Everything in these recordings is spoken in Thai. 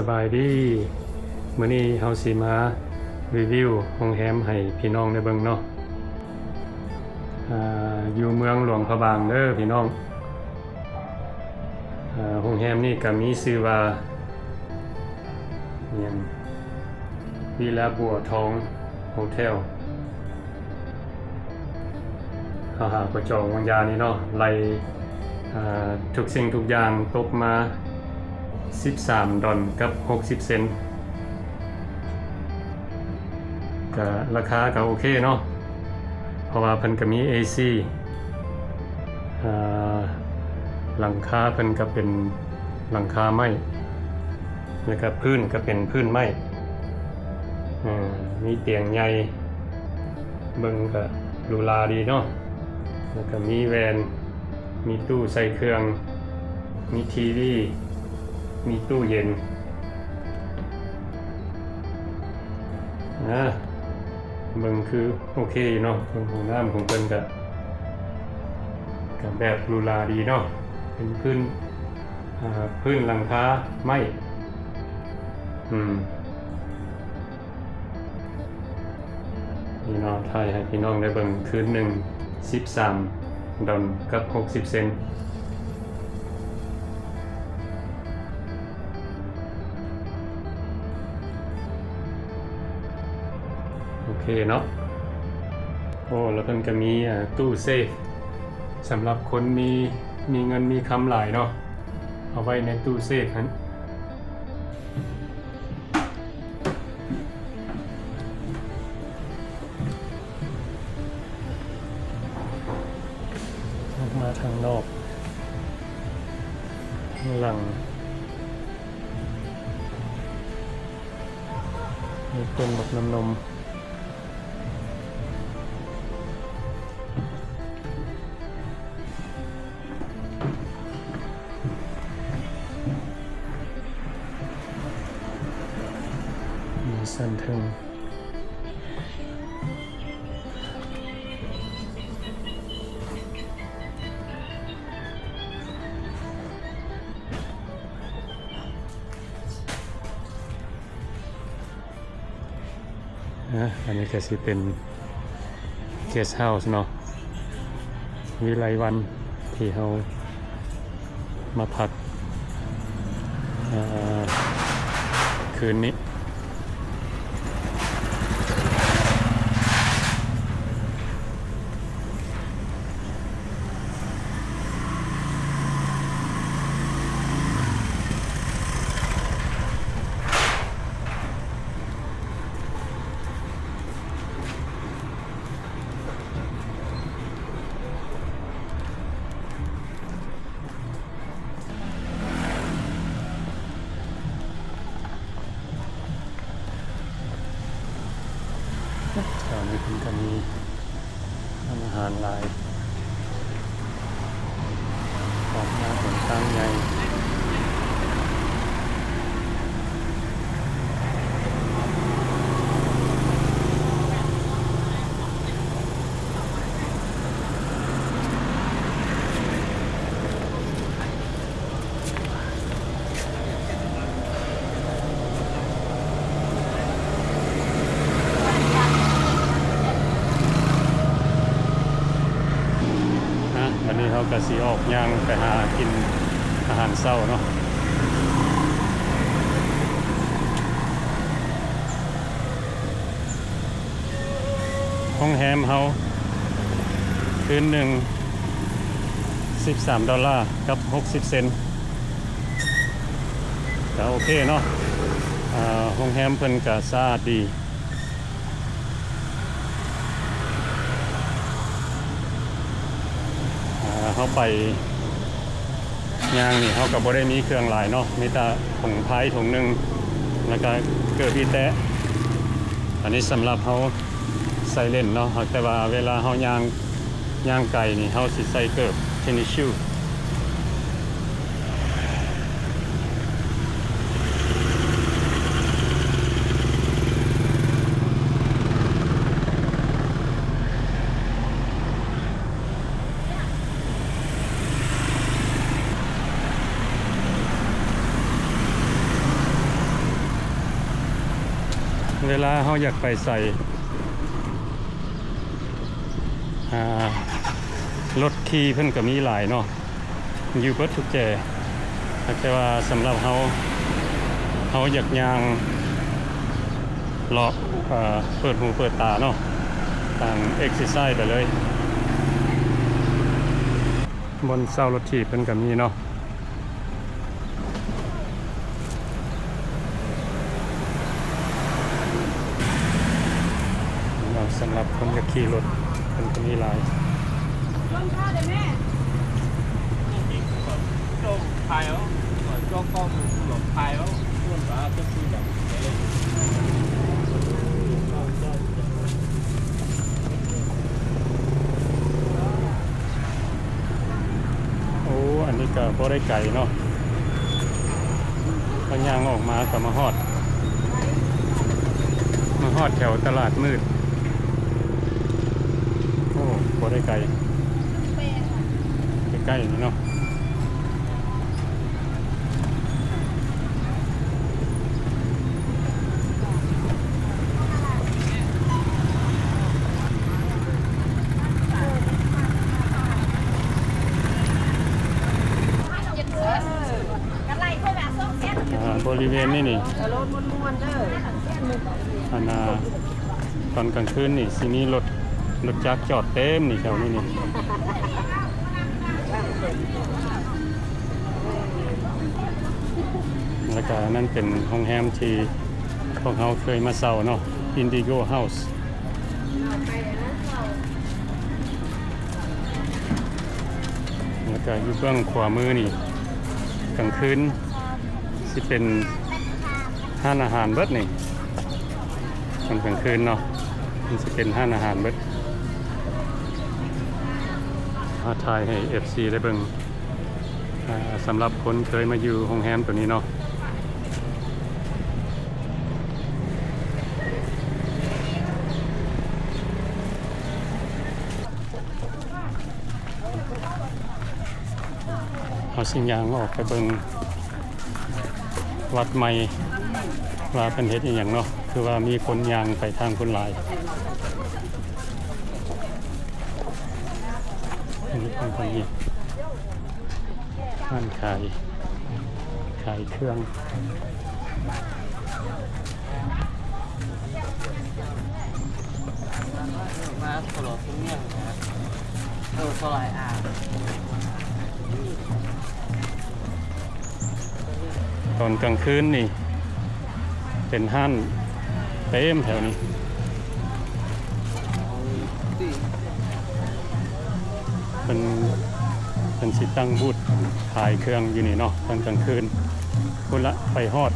สบายดีมื้อนี้เฮาสิมารีวิวโรงแรมให้พี่น้องได้เบิ่งเนาะอยู่เมืองหลวงพระบางเด้อพี่น้องโรงแรมนี้ก็มีชื่อว่าวิลาบัวทองโฮเทลหาก็จองวันยานี้เนาะไล่ทุกสิ่งทุกอย่างตกมา13 ดอลกับ60 เซนต์ก็ราคาก็โอเคเนาะเพราะว่าเพิ่นก็มี AC หลังคาเพิ่นก็เป็นหลังคาไม้แล้วก็พื้นก็เป็นพื้นไม้มีเตียงใหญ่เบิ่งก็หรูหราดีเนาะแล้วก็มีแวนมีตู้ใส่เครื่องมีทีวีมีตู้เย็นเบิ่งคือโอเคเนาะห้องน้ำของเพิ่นก็แบบหรูหราดีเนาะเป็นพื้นหลังคาไม้นี่เนาะถ่ายให้พี่น้องได้เบิ่งคืนหนึ่ง13 ดอลกับ60 เซนต์โอเคเนาะแล้วเพิ่นก็มีตู้เซฟสำหรับคนมีเงินมีคำหลายเนาะเอาไว้ในตู้เซฟนั้นออกมาทางนอกข้างหลังมีเป็นแบบนมมีสันทึงอันนี้ก็สิเป็นเกสต์เฮาส์เนาะวิไลวันที่เรามาพักคืนนี้แถวนี้เป็นกันมีอาหารหลายของหน้าผลตั้งใหญ่วันนี้เขาก็สิออกย่างไปหากินอาหารเช้าเนาะห้องแฮมเขาคืนหนึ่ง13 ดอลลาร์กับ60 เซนต์ก็โอเคเนาะห้องแฮมเพิ่นก็สะอาดดีเขาไปย่างนี่เขาก็บ่ได้มีเครื่องหลายเนาะมีแต่ถุงพายถุงหนึ่งแล้วก็เกิดอีแตะอันนี้สำหรับเขาใส่เล่นเนาะแต่ว่าเวลาเขาย่างไก่นี่เขาสิใส่เกิดเทนนิสชู เวลาเฮาอยากไปใส่รถขี่เพิ่นก็มีหลายเนาะอยู่เบิดทุกแจแต่ว่าสำหรับเฮาอยากย่างเลาะเปิดหูเปิดตาเนาะต่างเอ็กซ์ไซส์ไปเลยบนเสารถถีบเพิ่นก็มีเนาะสำหรับคนอยากขี่รถเพิ่นก็มีหลายลงท่าเด้แม่จงพายแล้วจงก้มหลบพายแล้วส่วนว่าจะคุยแบบโอ้อันนี้ก็บ่ได้ไกลเนาะพย่างออกมาก็มาฮอดแถวตลาดมืดโอ้บ่ได้ไกลใกล้ๆนี่เนาะบริเวณนี้นี่อันตอนกลางคืนนี่สิมีรถจักรจอดเต็มนี่แถวนี้นี่แล้วก็นั่นเป็นโรงแรมที่พวกเราเคยมาเช่าเนาะ Indigo House แล้วก็อยู่เบื้องขวามือนี่กลางคืนสิเป็นห้านอาหารเบิดนี่ตอนกลางคืนเนาะมันสิเป็นห้านอาหารเบิดมาถ่ายให้ FC ได้เบิ่งสำหรับคนเคยมาอยู่โรงแรมตัวนี้เนาะเอาสิ่งอย่างออกไปเบิ่งวัดใหม่ว่าเป็นเฮ็ดอย่างเนาะคือว่ามีคนยางไปทางคนหลายอันนี้เป็นคนนี้ร้านขายเครื่องมาตลอดทุกเรื่องนะสลายตอนกลางคืนนี่เป็นห้านเต็มแถวนี้เป็นสิตั้งบูธขายเครื่องอยู่นี่เนาะตอนกลางคืนคุณละไปฮอด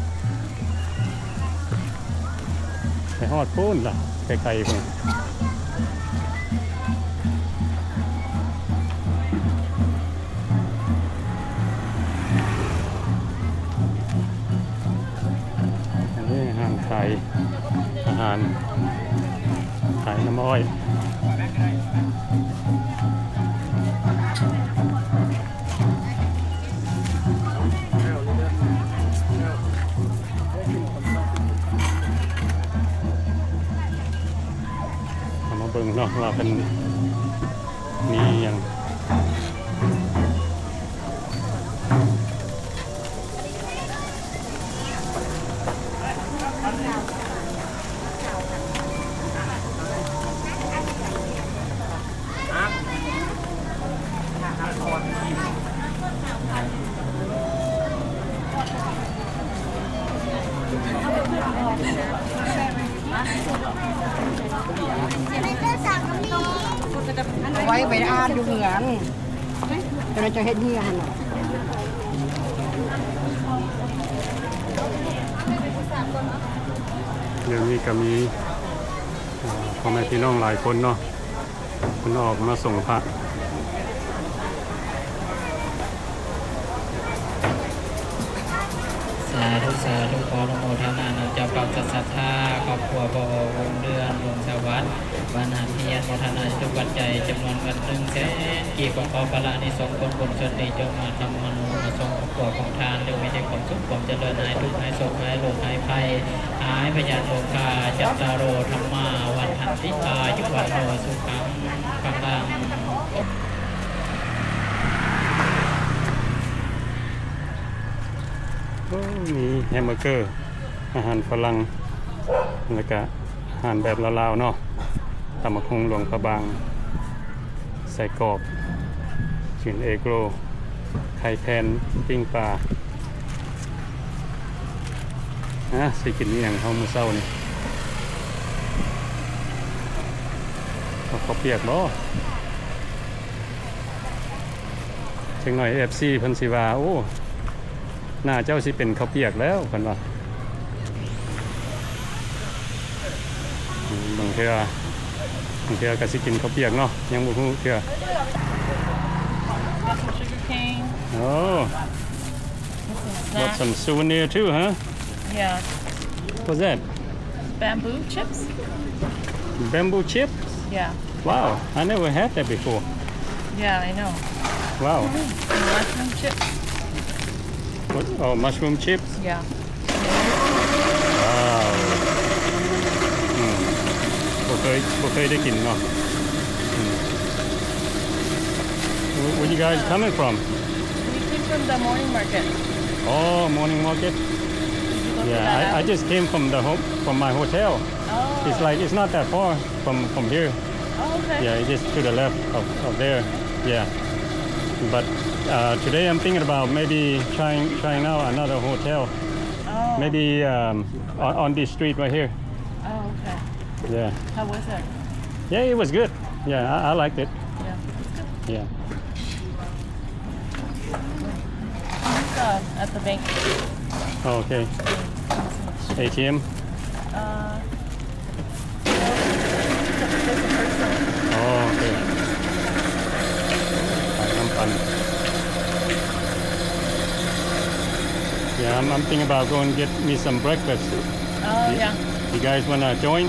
ปูนล่ะไกลๆพุ่นขายอาหารขายน้ำอ้อยเอามาเบิ่งเนาะว่าเป็นมีอย่างไว้ไปอ่านอยู่เหมือนเราจะเห็นนี่กันหรอเดี๋ยวนี้ก็มีพ่อแม่พี่น้องหลายคนเนาะคนออกมาส่งพระสา ธุสาธุขออนุโมทนาเจ้าปักศรัทธาครอบครัวบ่วงเดือนวงสวัสดิ์บ้านหาเฮียนโมทนาทุกปัจจัยจำนวนเงิน100,000กี่ขอพระนิสงฆ์ผลส่วนนี้จงมาทำมนุมาทรงครอบครัวของทานจงมีแต่ความสุขความเจริญหายทุกข์หายโศกหายโรคหายภัยหายพยาธิโรคาจัตตารโอธรรมาวันทันติอายุวันโนสุขังพลัง มีแฮมเบอร์เกอร์อาหารฝรั่งแล้วก็อาหารแบบลาวๆเนาะตำบักหุ่งหลวงพระบางใส่กรอบกินเอโกรไข่แพนปิ้งปลาสิกินนี่อย่างเฮามื้อเช้านี่เขาเปียกบ่จังหน่อย FC เพิ่นสิว่าโอ้หน้าเจ้าสิเป็นข้าวเปียกแล้วเพิ่นว่าบางเทื่อก็สิกินข้าวเปียกเนาะยังบ่ฮู้เทื่อ Sugar cane. Oh, got some souvenir too, huh? Yeah. What's that? Bamboo chips. Bamboo chips? Yeah. Wow, I never had that before. Yeah, I know. Wow. And mushroom chips. What? Oh, mushroom chips? Yeah. Wow. บ่เคยได้กินเนาะ Where you guys coming from? We came from the morning market. Oh, morning market. Did you go to Yeah, that I alley? just came from my hotel. Oh. It's not that far from here. Oh, okay. Yeah, just to the left of there. Yeah. But today I'm thinking about maybe trying out another hotel. Oh. Maybe on this street right here. Oh, okay. Yeah. How was it? Yeah, it was good. Yeah, I liked it. Yeah. Yeah. At the bank. Oh, okay. ATM. Oh, okay. Fun. Yeah, I'm thinking about going get me some breakfast. Oh, yeah. You guys want to join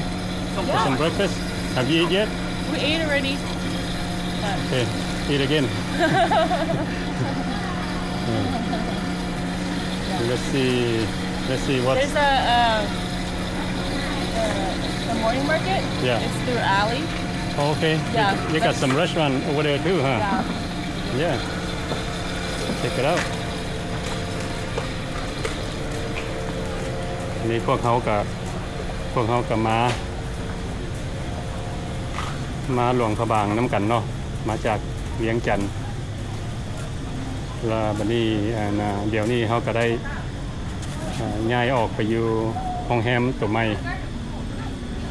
for some breakfast? Have you eaten yet? We ate already. Okay, eat again. Let's see what. There's the morning market. Yeah. It's through alley. Oh, okay. Yeah, You got some restaurant over there too, huh? Yeah. Yeah. Check it out. นี่พวกเขากับมาหลวงพระบางน้ำกันเนาะมาจากเวียงจันทน์แล้วบัดนี้เดี๋ยวนี้เขาก็ได้ย้ายออกไปอยู่โรงแรมตัวใหม่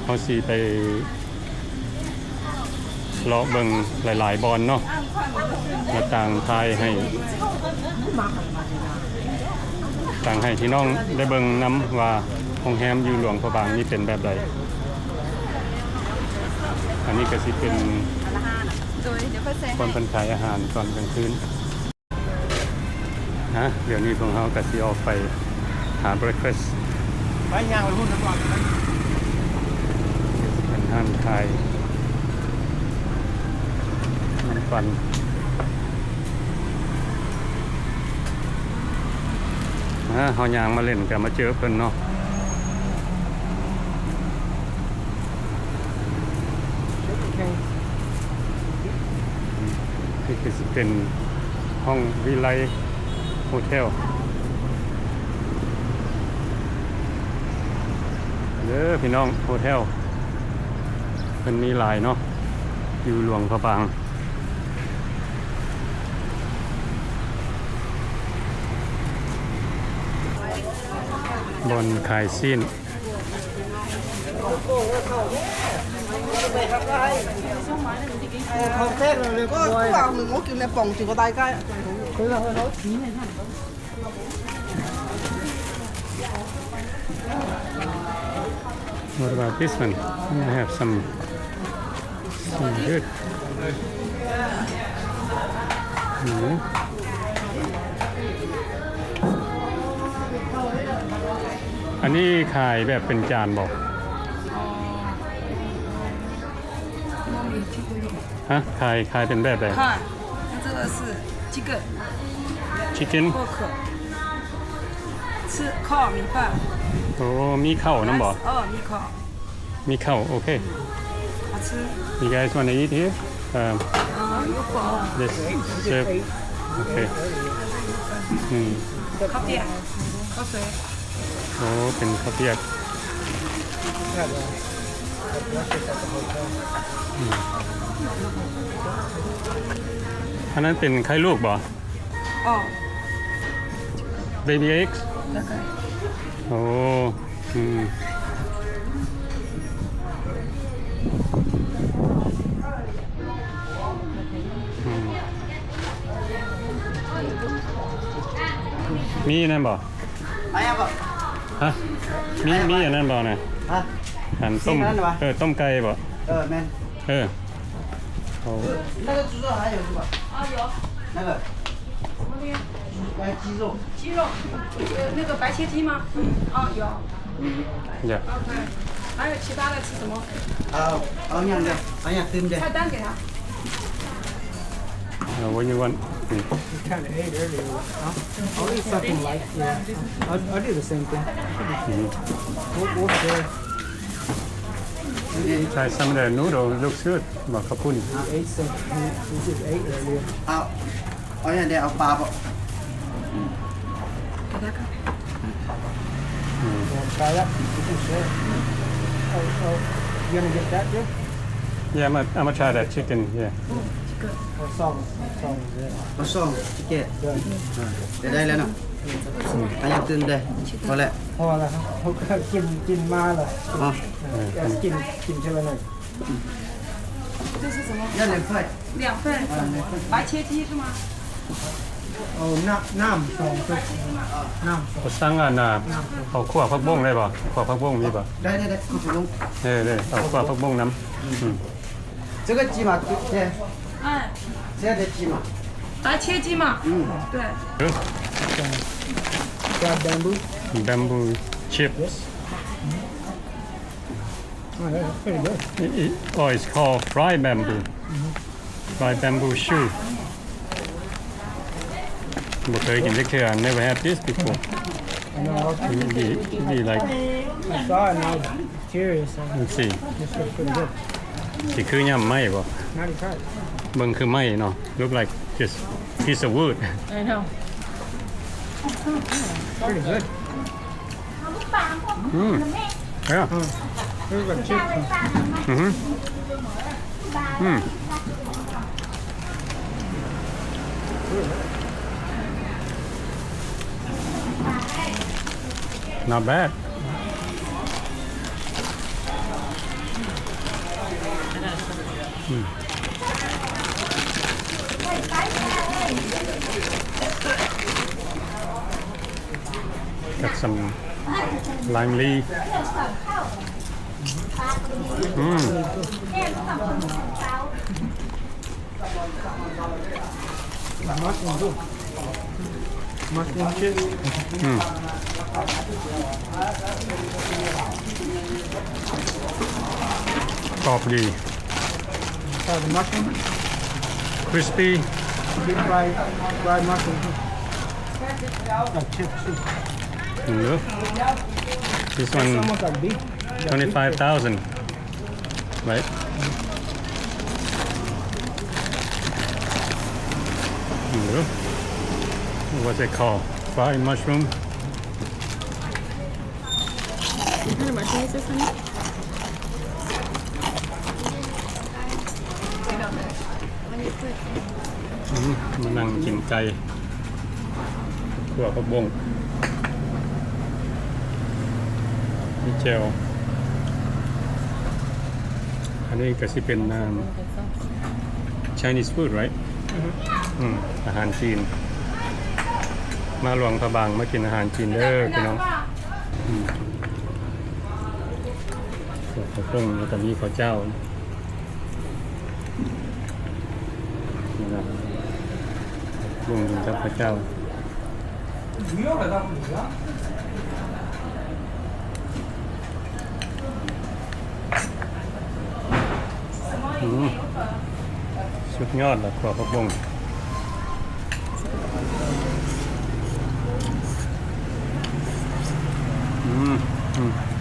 เขาสิไปเลาะเบิ่งหลายๆบอนเนาะมาต่างทายให้พี่น้องได้เบิ่งนํว่าโรงแรมอยู่หลวงพระบางนี่เป็นแบบใดอันนี้ก็สิเป็นคนเป็นขายอาหารตอนกลางคืนเดี๋ยวนี้พวกเขาก็สิออกไปหา breakfast ไปย่างไปพุ่นก่อน เป็นห้างขายน้ำปั่นเฮาย่างมาเล่นก็มาเจอเพิ่นเนาะนี่คือสิเป็นห้องวิไลโฮเทลเด้อพี่น้องโฮเทลเพิ่นมีหลายเนาะอยู่หลวงพระบางบนขายซีน không thế rồi có vào mình ngó kiểu này phòng chỉ có tay cái bây giờ nó chín này hả What about this one? I have some good. อันนี้ขายแบบเป็นจานบ่ฮะขายเป็นแบบใด看，这个是鸡个 Chicken 薄壳，吃烤米饭。 โอ้มีข้าวนํบ่ 哦，米烤， มีข้าวโอเค 好吃。 You guys want to eat here? 有火， This serve. Okay. 烤饼，烤水。 โอ้เป็นข้าวเปียกอันนั้นเป็นไข่ลูกบ่ 哦， Baby eggs? 大概。 โอ้มีนั่นบ่ Ayah apa? ฮะมีอันนั้นบ่น่ะ Ha? หันต้ม มีอันนั้นวะ ต้มไก่บ่ men. โอ้ 那个猪肉还有是吧？啊，有那个什么东西？鸡肉。鸡肉，那个白切鸡吗？啊，有。 อย่า OK。还有其他的吃什么？เอาอย่างเดียวเอาอย่างตื่มเด้ 菜单给他。 what you want kind of ate earlier. I'll eat something like I'll do the same thing. We'll share. try some of the noodle looks good บ่ข้าวปุ้น We ate some. We just ate earlier. เอาอย่างเดียวเอาปลาบ่ 给他看。 Want to try that? We can share. Oh, you gonna get that, Joe? yeah I'm gonna try that chicken yeah Or song? Song is it? เอาซ่องจิเกตได้แล้วเนาะเอาอย่างตื่มเด้พอแล้ว พอแล้วครับเขาก็กินมาเลย อ๋อ กินเท่าไหร่ 这是什么？要两块2份。白切鸡是吗？ เอาน้ำสองตัวน้ำ เขาสั่งอันน่ะเอาขั่วผักบุ้งได้บ่ขั่วผักบุ้งมีบ่ ได้ขอบคุณ ได้เอาขั่วผักบุ้งนำ这个鸡嘛对嗯，这样的鸡嘛白切鸡嘛。对。 Got bamboo. bamboo chip Oh, that's pretty good. it's called fried bamboo fried bamboo shoot บ่เคยกินจักเทื่อ never had this before I know. be like I saw it and I was curious. let's see This looks pretty good. สิคือย่ำไม้บ่ Not tried. เบิ่งคือไม้เนาะ look like just piece of wood I know. Pretty good. yeah Here's what chips. not bad กับ some lime leaf Mushroom too. Mushroom chips. กรอบดี Try the mushroom. crispy Deep fried mushroom too. Like chips too. look this It's one almost like beef. 25,000 right look what's it called fried mushroom What kind of mushroom is this, honey? มานั่งกินไก่ขั่วผักบุ้งมีเจลอันนี้ก็สิเป็น Chinese food right อาหารจีนมาหลวงพระบางมากินอาหารจีนเด้อพี่น้องขั่วผักบุ้งแล้วก็มีข้าวเจ้านะครับบุ้งกับข้าวเจ้า สุดยอดแล้วขัวผักบุ้ง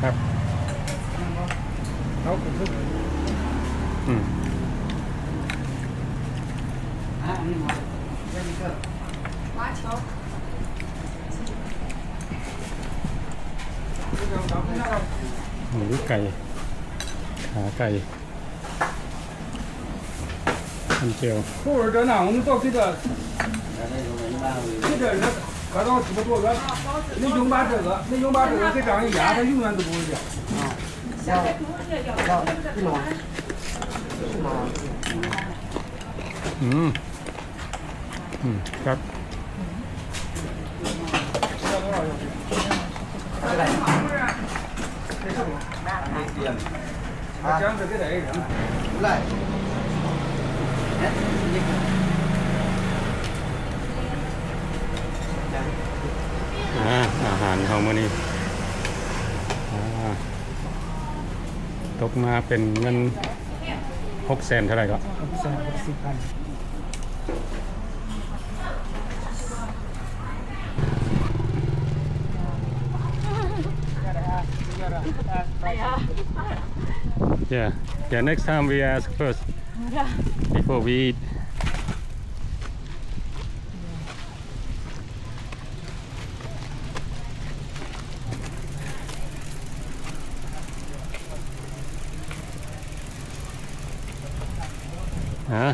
ครับ麻球 หมูไก่ขาไก่อันเจียว 后边这呢，我们到这个合到这么多个，你用把这个，给这样一压，它永远都不会掉。ครับ 这样子给他一人。来อาหารของมื้อนี้ตกมาเป็นเงิน600,000เท่าไหร่ก็ Yeah. Yeah, next time we ask first. Before we eat.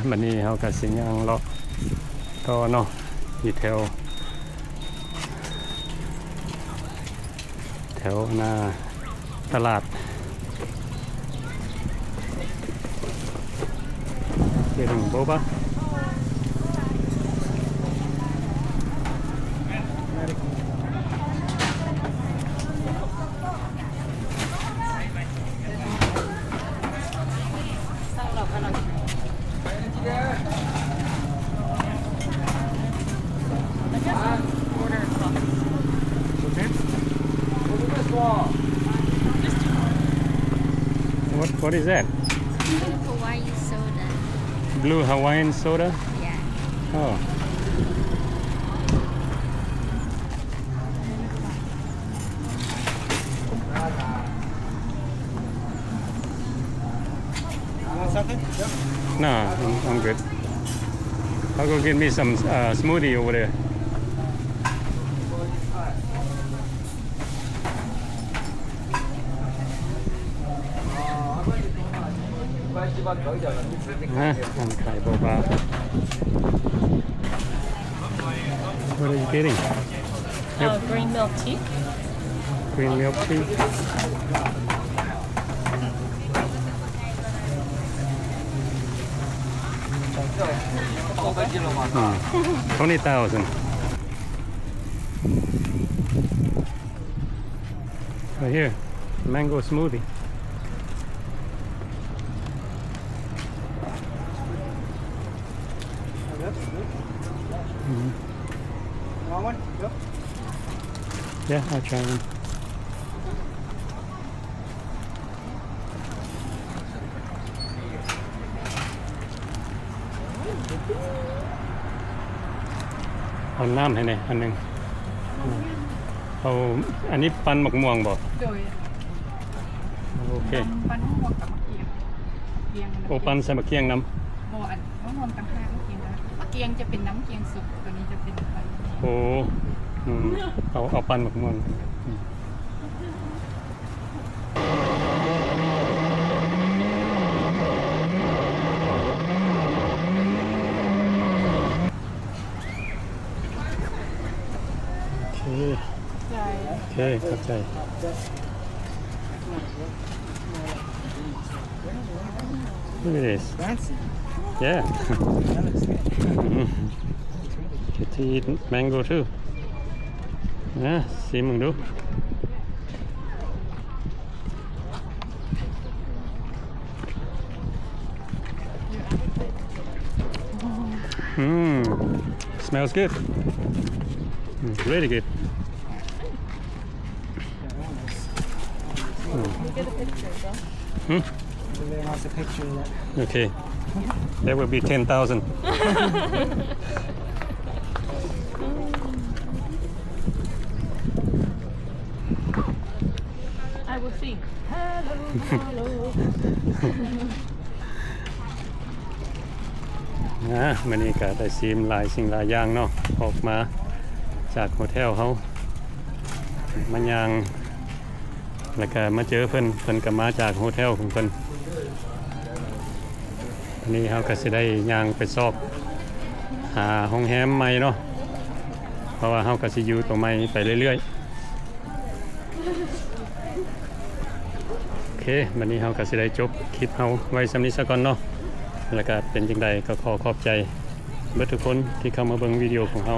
Mình đi họ cả sinh nhang lọ to nó đi theoตลาด Getting boba. What is that? Hawaiian soda. Blue Hawaiian soda? Yeah. Oh. No, I'm good. I'll go get me some smoothie over there. I'm Kai Boba. What are you getting? Green milk tea. Green milk tea? Hmm. 20,000. Right here, mango smoothie. Want one? Yep. Yeah, I'll try one. I'll nam ให้หน่อยอันนึงเอาอันนี้ปันหมกม่วงบ่ โดย โอเค ปันมะม่วงกับมะเกียงเกียง โอปันใส่มะเขือน้ำ โมอันมะม่วงต่างหากมะเกียงนะมะเกียงจะเป็นน้ำเกียงสุกตัวนี้จะเป็นปัน โอ้เอาปันหมกม่วงโอเคเข้าใจ Look at this. Fancy. Yeah. That looks good. Get to eat mango too. Yeah, seeมึงดู Smells good. Really good. Everybody wants a picture of that. Okay. There will be 10,000. I will sing. Hello, hello. มื้อนี้ก็ได้ชิมหลายสิ่งหลายอย่างเนาะออกมาจากโฮเทลเฮามันย่างแล้วก็มาเจอเพิ่นก็มาจากโฮเทลของเพิ่นอันนี้เฮาก็สิได้ย่างไปสอบหาโรงแรมใหม่เนาะเพราะว่าเฮาก็สิอยู่ตรงใหม่ไปเรื่อยๆโอเควันนี้เฮาก็สิได้จบคลิปเฮาไว้สำนี้ซะก่อนเนาะแล้วก็เป็นจังไดก็ขอบใจเบิดทุกคนที่เข้ามาเบิ่งวิดีโอของเฮา